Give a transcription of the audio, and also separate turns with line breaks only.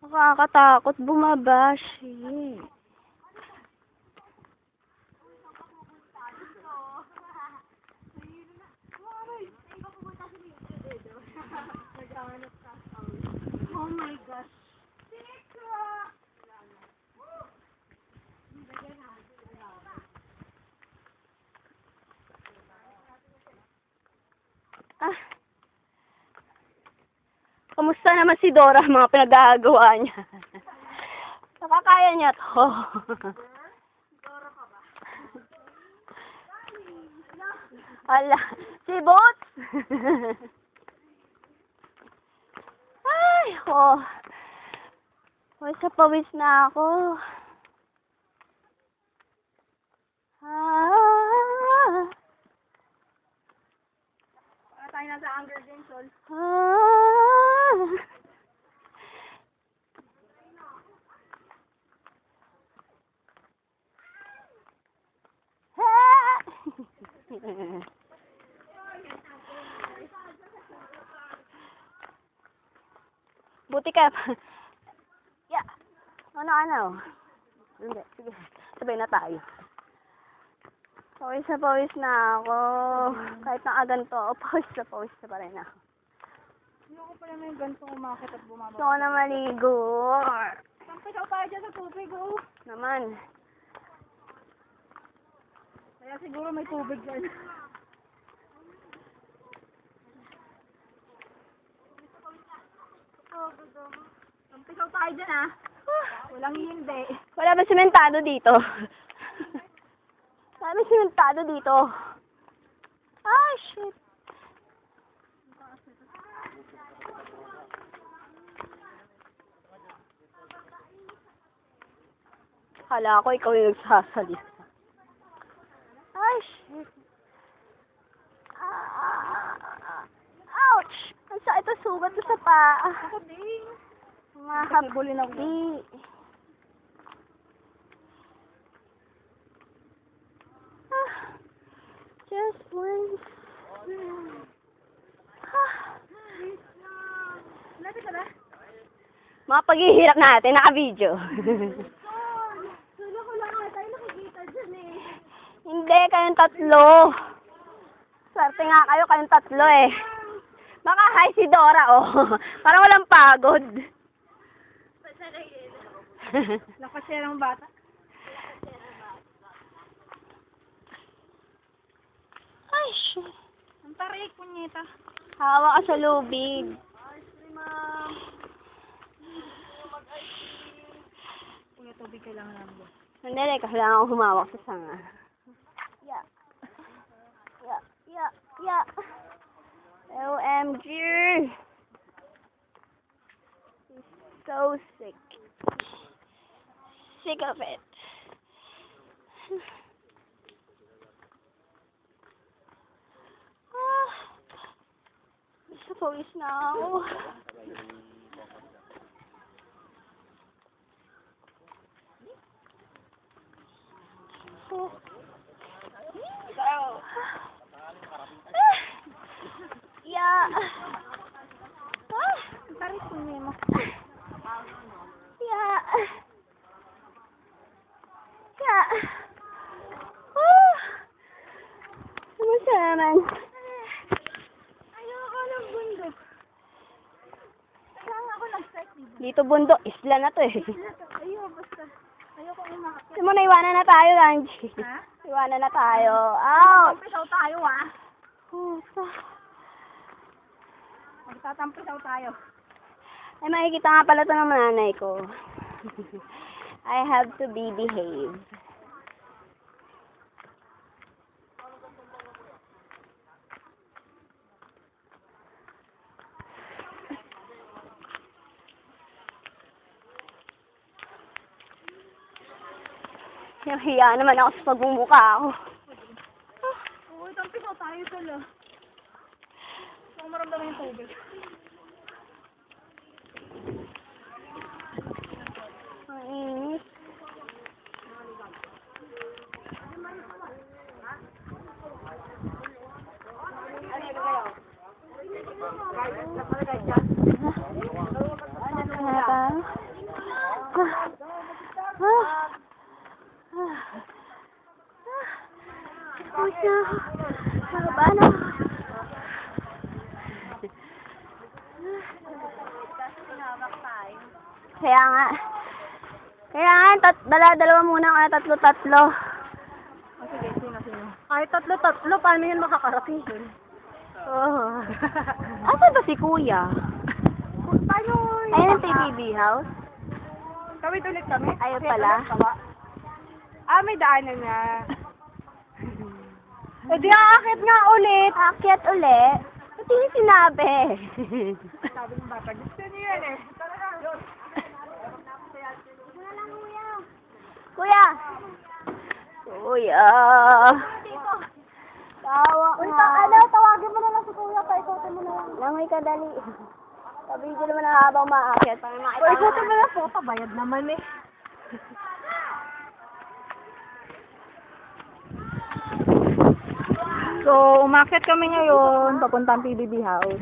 Nakakatakot bumaba. Shit.
Oh my gosh.
Ah. Kamusta naman si Dora, mga pinagagawa niya? Nakakaya niya to.
Dora ka ba?
Ala, si Boots! Ay, oh. Pawis na pawis na ako. Ah.
Para tayo nasa Hunger Games, Sol.
Ah. Buti ka. Yeah. Ano? Hindi. Sige. Sabay na tayo. Pawis na ako. Kahit nakaganto ako, pawis na pa rin ako.
Ayoko pala may ganito umakit at bumaba.
Gusto ko na maligo.
Sampasaw tayo dyan sa tubig, oh.
Naman.
Kaya siguro may tubig dyan. Sampasaw tayo dyan, ah. Walang hindi.
Wala ba sementado dito? Wala ba sementado dito? Ah, shit. Kala ko ikaw yung nagsasalita. Ay, shit. Ouch! Ang sakit ang sugat ko sa paa.
Ako din.
Mahapulin ako. Di. Just once.
Lapit ka ba?
Mga paghihirap natin, naka-video.
Solo ko lang nga tayo nakikita dyan, eh.
Hindi, kayong tatlo. Swerte nga kayo, kayong tatlo eh. Baka hi si Dora, oh. Parang walang pagod.
Nakashare ang bata.
Ay, shit.
Ang tarik, punyeta.
Hawa ka sa lubig.
Ice cream, ma'am. Kuya, tubig kailangan namin.
Sandali, kailangan ko humawak sa sanga. Yeah. OMG. He's so sick. Sick of it. Pawis na ako. Yeah.
Tarik po niya mo.
Yeah. Kamusta naman?
Ayoko ng bundok. Saan ako nag-start dito?
Dito bundok, isla na to eh.
Ayoko, basta. Ayoko umakit.
Sige mo na, iwanan na tayo, Angie.
Ha?
Iwanan na tayo. Ouch!
Magtatampisaw tayo, ah.
Puta.
Magtatampisaw tayo.
Ay, makikita nga pala ito ng nanay ko. I have to be behave. Nahiya naman ako sa pagmumukha ako.
Oo, tampisaw tayo sila. Gusto ko maramdaman yung tubig.
Ang init.
Guys, napalagay dyan.
Kaya nga. Dalawa muna kaya tatlo-tatlo.
Oh, sige, sino? Kahit tatlo, paano yun makakarating dun?
Oo. Asa ba si Kuya?
Paano yun?
Ayun ang PBB house?
Tawid ulit kami.
Ayun
Akyat
pala.
ulit, kawa. May daanan na. Di aakit nga ulit.
Akyat uli. Ba't hindi sinabi?
Sabi ng bata, gusto niyo yan eh. Tara na.
Kuya! Kuya! Tawa nga.
Tawagin mo na lang si Kuya. Paikotin mo na lang.
Langoy ka dali. Sabi ko naman na habang maakyat. Para makita
Paikotin mo na po. Bayad naman eh. So, umakyat kami ngayon, papuntang PBB house.